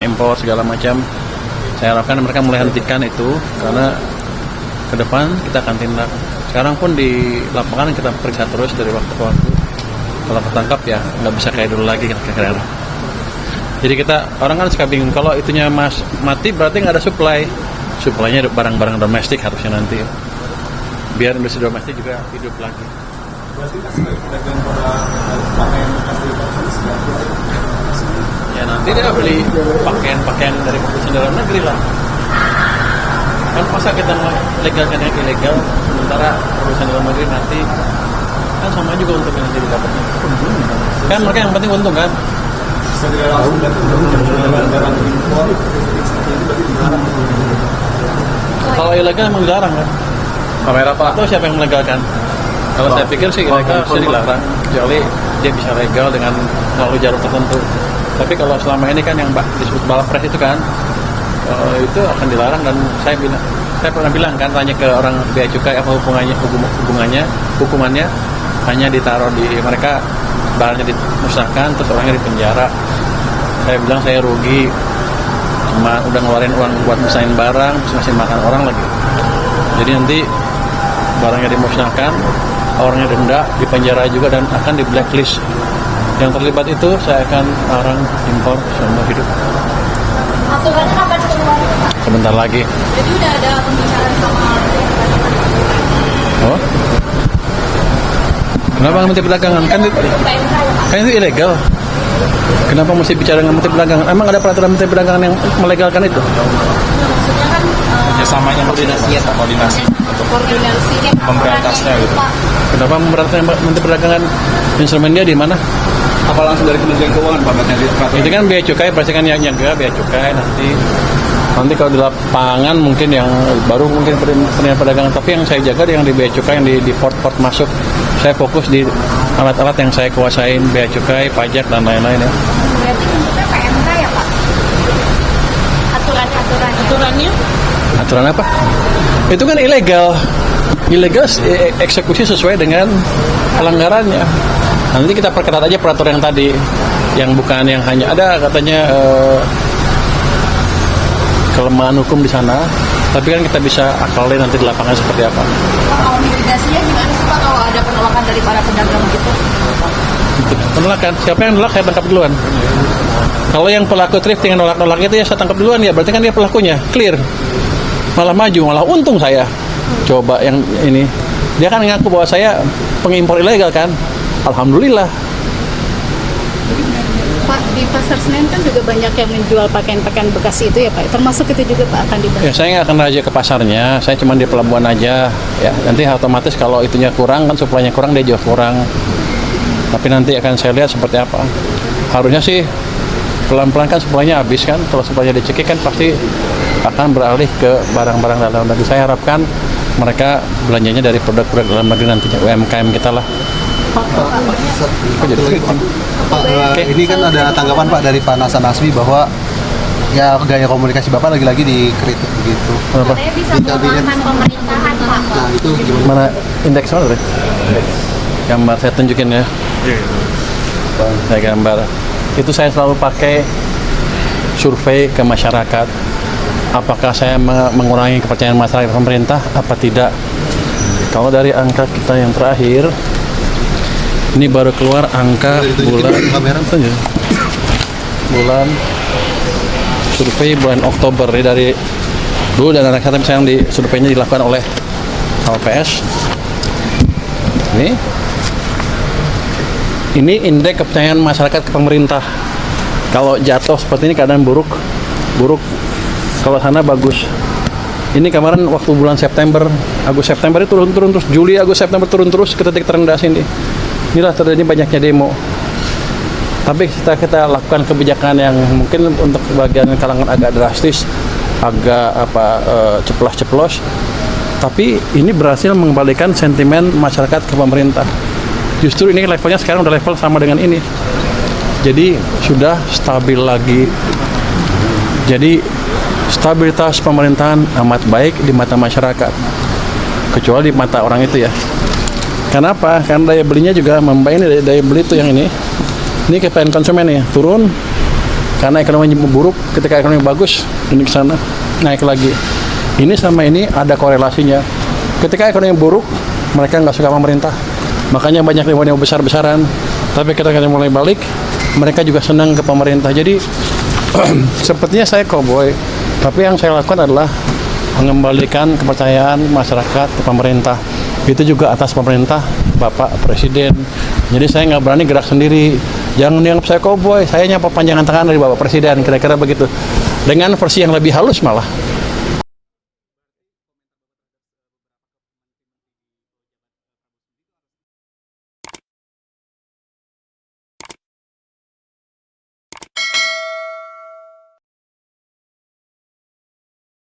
impor segala macam. Saya harapkan mereka mulai hentikan itu, karena ke depan kita akan tindak. Sekarang pun di lapangan kita periksa terus dari waktu ke waktu. Kalau ketangkap ya nggak bisa kayak dulu lagi kira-kira. Jadi kita orang kan suka bingung, kalau itunya mati berarti nggak ada supply. Supply-nya barang-barang domestik harusnya nanti, biar industri domestik juga hidup lagi. Berarti kan sebagai pedagang pada pakaian bekas dari Paris Ya nanti dia beli pakaian dari produsen dalam negeri lah. Kan masa kita legalkan yang ilegal, sementara produsen dalam negeri nanti kan sama juga untuk yang nanti didapatnya. Kan mereka yang penting untung kan. Secara langsung berarti barang impor seperti itu berarti dilarang. Kalau ilegal emang dilarang kan. Kamera Pak atau siapa yang melegalkan? Kalau saya pikir sih ilegal pasti dilarang, kecuali dia bisa legal dengan melalui jalur tertentu. Tapi kalau selama ini kan yang disebut balapres itu kan, itu akan dilarang. Dan saya pernah bilang kan, tanya ke orang bea cukai apa hukumannya hanya ditaruh di mereka, barangnya dimusnahkan terus orangnya dipenjara. Saya bilang saya rugi, cuma udah ngeluarin uang buat musahin barang terus ngasih makan orang lagi. Jadi nanti barangnya dimusnahkan, orangnya denda, dipenjara juga, dan akan di blacklist. Yang terlibat itu saya akan larang impor seumur hidup. Aturannya kapan keluar? Sebentar lagi. Jadi udah ada pembicaraan sama Oh? Kenapa Menteri Perdagangan? Kan itu ilegal. Kenapa mesti bicara dengan Menteri Perdagangan? Emang ada peraturan Menteri Perdagangan yang melegalkan itu? maksudnya kan Kerjasamanya koordinasi untuk koordinasinya memberantasnya gitu. Kenapa memberantas Menteri Perdagangan? Instrumen dia di mana? Apa langsung dari Kementerian Keuangan Pak Menteri peraturan? Itu kan bea cukai, pasti kan yang jaga bea cukai nanti kalau di lapangan mungkin yang baru mungkin Kementerian Perdagangan, tapi yang saya jaga yang di bea cukai, yang di port-port masuk. Saya fokus di alat-alat yang saya kuasain, bea cukai, pajak dan lain-lain ya. berarti bentuknya PMK ya Pak? Aturannya? Aturan apa? Itu kan ilegal. Ilegal eksekusi sesuai dengan pelanggarannya. Nanti kita perketat aja peraturan yang tadi, yang bukan yang hanya ada katanya kelemahan hukum di sana, tapi kan kita bisa akalin nanti di lapangan seperti apa. Kalau mitigasinya gimana sih Pak kalau ada penolakan dari para pedagang gitu? Penolakan, siapa yang nolak saya tangkap duluan. Kalau yang pelaku thrifting yang nolak itu ya saya tangkap duluan, ya berarti kan dia pelakunya, clear. Malah maju, malah untung saya. Coba yang ini, dia kan ngaku bahwa saya pengimpor ilegal kan. Alhamdulillah. Pak, di Pasar Senen kan juga banyak yang menjual pakaian-pakaian bekas itu ya Pak. Termasuk itu juga Pak akan dibahas. Ya, saya nggak akan raja ke pasarnya, saya cuma di pelabuhan aja. Ya, nanti otomatis kalau itunya kurang kan, suplainya kurang, dia jual kurang. Tapi nanti akan saya lihat seperti apa. Harusnya sih pelan-pelan kan suplainya habis kan. Kalau suplainya dicekik kan pasti akan beralih ke barang-barang dalam negeri. Saya harapkan mereka belanjanya dari produk-produk dalam negeri nantinya, UMKM kita lah. Pak, ini kan ada tanggapan Pak dari Pak Hasan Nasbi bahwa ya gaya komunikasi Bapak lagi-lagi dikritik begitu. Kenapa? Katanya bisa melemahkan pemerintahan Pak. Nah itu gimana? Mana indeks mana tadi? Gambar saya tunjukin ya. Saya gambar. Itu saya selalu pakai survei ke masyarakat. Apakah saya mengurangi kepercayaan masyarakat pemerintah apa tidak? Kalau dari angka kita yang terakhir, ini baru keluar angka bulan survei bulan Oktober ya, dari dulu, dan anak kata misalnya di surveinya dilakukan oleh LPS. Ini indeks kepercayaan masyarakat ke pemerintah. Kalau jatuh seperti ini keadaan buruk. Kalau sana bagus. Ini kemarin waktu bulan September, Agustus September itu turun terus, Juli Agustus September turun terus ke titik terendah sini. Inilah terjadi banyaknya demo. Tapi kita lakukan kebijakan yang mungkin untuk bagian kalangan agak drastis, agak ceplos-ceplos. Tapi ini berhasil mengembalikan sentimen masyarakat ke pemerintah. Justru ini levelnya sekarang udah level sama dengan ini. Jadi sudah stabil lagi. Jadi stabilitas pemerintahan amat baik di mata masyarakat, kecuali di mata orang itu ya. Kenapa? Karena daya belinya juga membaik. Ini daya beli itu yang ini kepentingan konsumen ya turun, Karena ekonomi buruk, ketika ekonomi bagus, ini ke sana naik lagi. Ini sama ini ada korelasinya. Ketika ekonomi buruk, mereka nggak suka pemerintah. Makanya banyak demo besar-besaran. Tapi ketika mulai balik, mereka juga senang ke pemerintah. Jadi sepertinya saya cowboy, tapi yang saya lakukan adalah mengembalikan kepercayaan masyarakat ke pemerintah. Itu juga atas pemerintah, Bapak Presiden. Jadi saya nggak berani gerak sendiri. Jangan dianggap saya cowboy, saya nyapa panjangan tangan dari Bapak Presiden, kira-kira begitu. Dengan versi yang lebih halus malah.